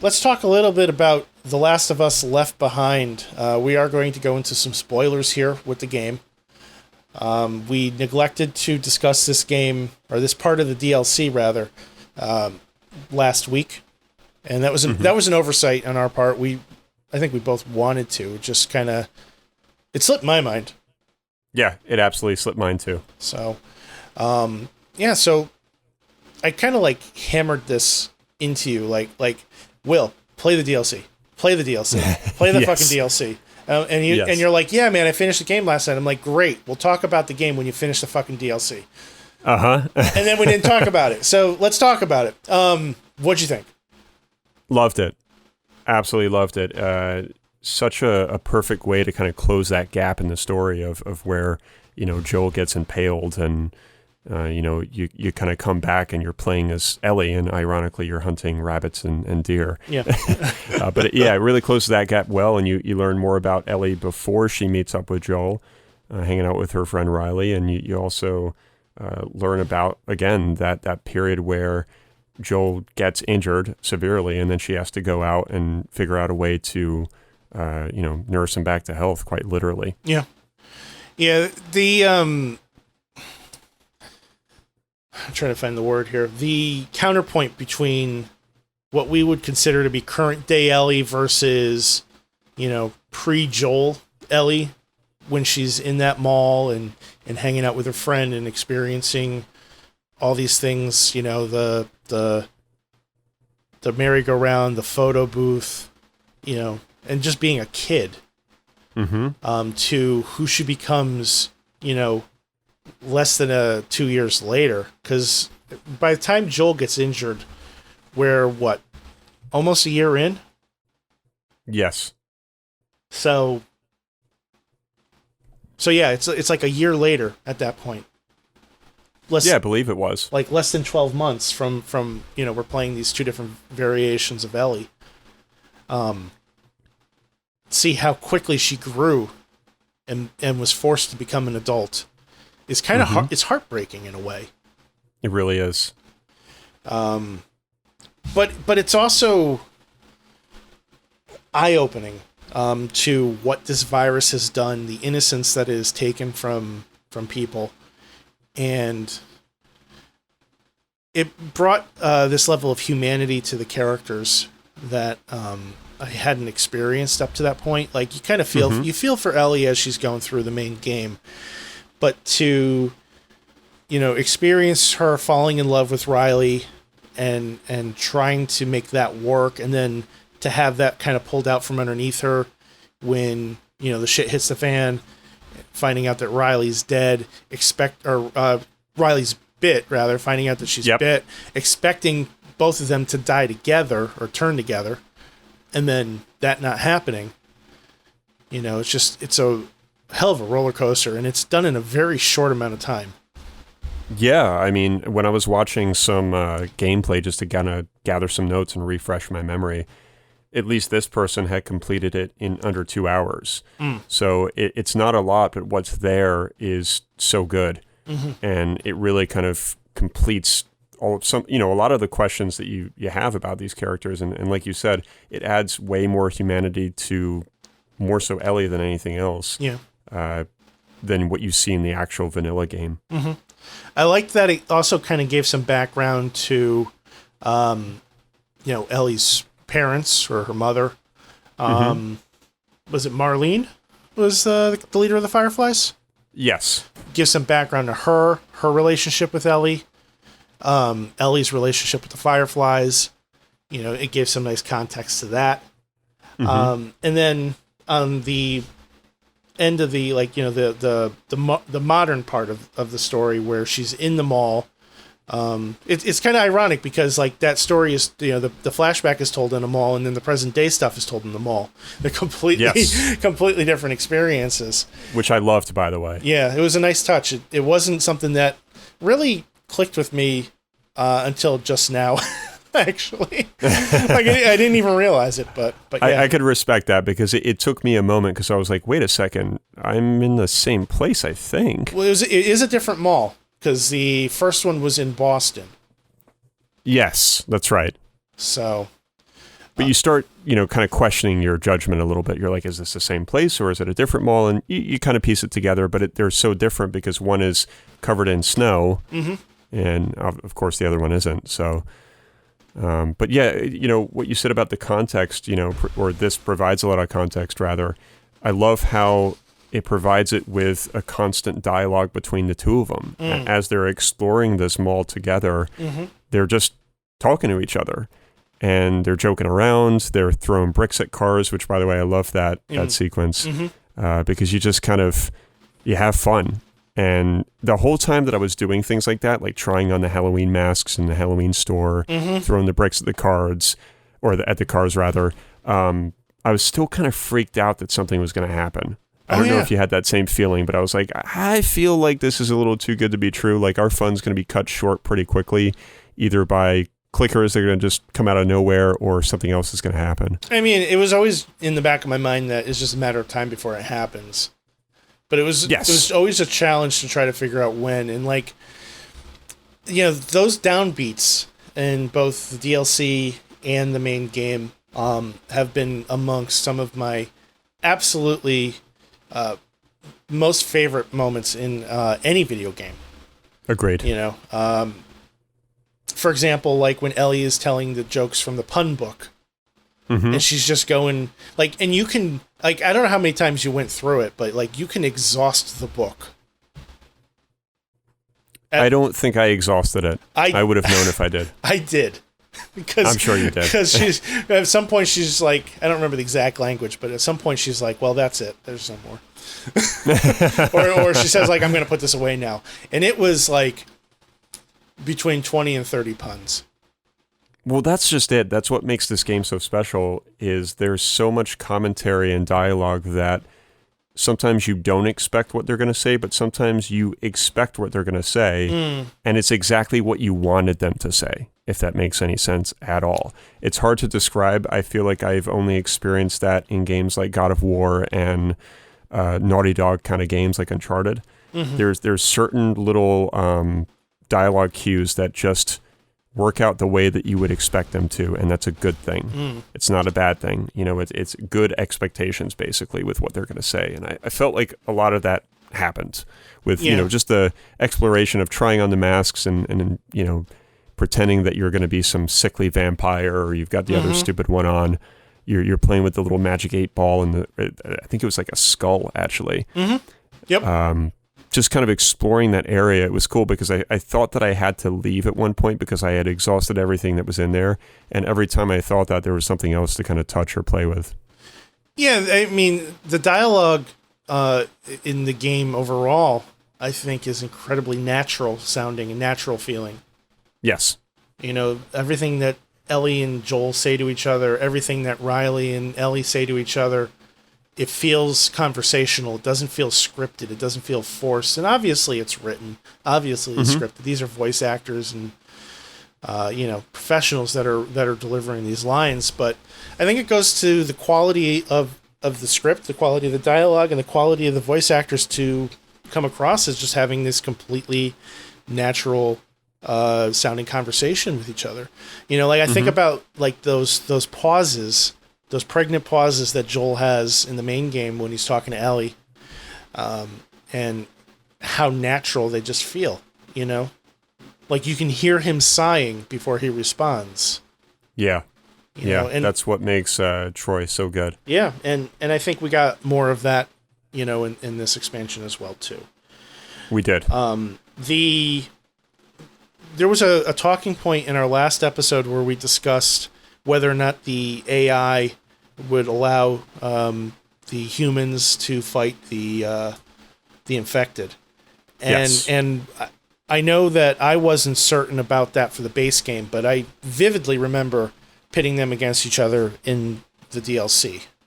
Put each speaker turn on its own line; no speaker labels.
let's talk a little bit about The Last of Us Left Behind. We are going to go into some spoilers here with the game. We neglected to discuss this game, or this part of the DLC rather, last week, and that was an oversight on our part. I think we both wanted to, just kind of, it slipped my mind.
Yeah, it absolutely slipped mine too.
So, so I kind of like hammered this into you, like, Will, play the DLC, play the DLC, play the fucking DLC. And you're like, yeah, man, I finished the game last night. I'm like, great, we'll talk about the game when you finish the fucking DLC. And then we didn't talk about it. So let's talk about it. What'd you think?
Loved it. Absolutely loved it. Such a perfect way to kind of close that gap in the story of where, Joel gets impaled and, you kind of come back and you're playing as Ellie, and ironically you're hunting rabbits and deer.
Yeah.
But it really closes that gap well, and you learn more about Ellie before she meets up with Joel, hanging out with her friend Riley, and you also learn about, again, that period where Joel gets injured severely, and then she has to go out and figure out a way to nurse him back to health, quite literally.
Yeah. Yeah, I'm trying to find the word here. The counterpoint between what we would consider to be current day Ellie versus, pre-Joel Ellie, when she's in that mall and hanging out with her friend and experiencing all these things, the merry-go-round, the photo booth, and just being a kid, to who she becomes, less than 2 years later. Because by the time Joel gets injured, we're, almost a year in?
Yes.
So yeah, it's like a year later at that point.
I believe it was.
Like less than 12 months from we're playing these two different variations of Ellie. See how quickly she grew and was forced to become an adult is kind of it's heartbreaking in a way.
It really is.
But it's also eye-opening to what this virus has done, the innocence that is taken from people. And it brought this level of humanity to the characters that I hadn't experienced up to that point. Like, you kind of feel you feel for Ellie as she's going through the main game, but to experience her falling in love with Riley and trying to make that work, and then to have that kind of pulled out from underneath her when the shit hits the fan, finding out that Riley's dead, Riley's bit rather, finding out that she's bit, expecting both of them to die together or turn together, and then that not happening. It's a hell of a roller coaster, and it's done in a very short amount of time.
Yeah, I mean, when I was watching some gameplay just to kind of gather some notes and refresh my memory, at least this person had completed it in under 2 hours. So it's not a lot, but what's there is so good. And it really kind of completes a lot of the questions that you have about these characters. And like you said, it adds way more humanity to more so Ellie than anything else. Yeah. Than what you see in the actual vanilla game.
I liked that it also kind of gave some background to, Ellie's parents or her mother. Was it Marlene was the leader of the Fireflies?
Yes.
Give some background to her relationship with Ellie, Ellie's relationship with the Fireflies. It gave some nice context to that. And then on the end of the the modern part of the story where she's in the mall, it's kind of ironic because that story is the flashback is told in a mall, and then the present day stuff is told in the mall. They're completely different experiences, which I loved, by the way. Yeah, it was a nice touch. It wasn't something that really clicked with me until just now. Actually, I didn't even realize it, but yeah.
I could respect that because it took me a moment because I was like, wait a second, I'm in the same place, I think.
Well, it is a different mall because the first one was in Boston.
Yes, that's right.
So,
But you start, kind of questioning your judgment a little bit. You're like, is this the same place or is it a different mall? And you kind of piece it together, but they're so different because one is covered in snow, and of course the other one isn't. So, but yeah, what you said about the context, or this provides a lot of context rather. I love how it provides it with a constant dialogue between the two of them. As they're exploring this mall together, they're just talking to each other. And they're joking around. They're throwing bricks at cars, which, by the way, I love that sequence because you just you have fun. And the whole time that I was doing things like that, like trying on the Halloween masks in the Halloween store, throwing the bricks at the cards, at the cars rather, I was still kind of freaked out that something was going to happen. I don't know if you had that same feeling, but I was like, I feel like this is a little too good to be true. Like our fun's going to be cut short pretty quickly, either by clickers that are going to just come out of nowhere or something else is going to happen. I
mean, it was always in the back of my mind that it's just a matter of time before it happens. But it was always a challenge to try to figure out when. And those downbeats in both the DLC and the main game have been amongst some of my absolutely most favorite moments in any video game.
Agreed.
For example, like when Ellie is telling the jokes from the pun book, and she's just going and you can I don't know how many times you went through it, but you can exhaust the book.
I don't think I exhausted it. I would have known if I did. I
did. Because
I'm sure you did.
Because at some point she's like, I don't remember the exact language, but at some point she's like, well, that's it. There's no more. or she says I'm going to put this away now. And it was between 20 and 30 puns.
Well, that's just it. That's what makes this game so special is there's so much commentary and dialogue that sometimes you don't expect what they're going to say, but sometimes you expect what they're going to say, and it's exactly what you wanted them to say, if that makes any sense at all. It's hard to describe. I feel like I've only experienced that in games like God of War and Naughty Dog kind of games like Uncharted. There's certain little dialogue cues that just work out the way that you would expect them to, and that's a good thing. It's not a bad thing. It's good expectations, basically, with what they're going to say. And I felt like a lot of that happened with, just the exploration of trying on the masks and pretending that you're going to be some sickly vampire or you've got the other stupid one on. You're playing with the little magic 8-ball and I think it was like a skull, actually.
Yep.
Just kind of exploring that area. It was cool because I thought that I had to leave at one point because I had exhausted everything that was in there. And every time I thought that, there was something else to kind of touch or play with.
Yeah, I mean, the dialogue in the game overall, I think, is incredibly natural sounding and natural feeling.
Yes.
Everything that Ellie and Joel say to each other, everything that Riley and Ellie say to each other, it feels conversational. It doesn't feel scripted. It doesn't feel forced. And obviously it's written. Obviously it's scripted. These are voice actors and professionals that are delivering these lines. But I think it goes to the quality of the script, the quality of the dialogue, and the quality of the voice actors to come across as just having this completely natural sounding conversation with each other. I think about those pauses, those pregnant pauses that Joel has in the main game when he's talking to Ellie, and how natural they just feel, you can hear him sighing before he responds.
Yeah. And that's what makes Troy so good.
Yeah. And I think we got more of that, in this expansion as well too.
We did.
There was a talking point in our last episode where we discussed whether or not the AI would allow the humans to fight the infected. And I know that I wasn't certain about that for the base game, but I vividly remember pitting them against each other in the DLC.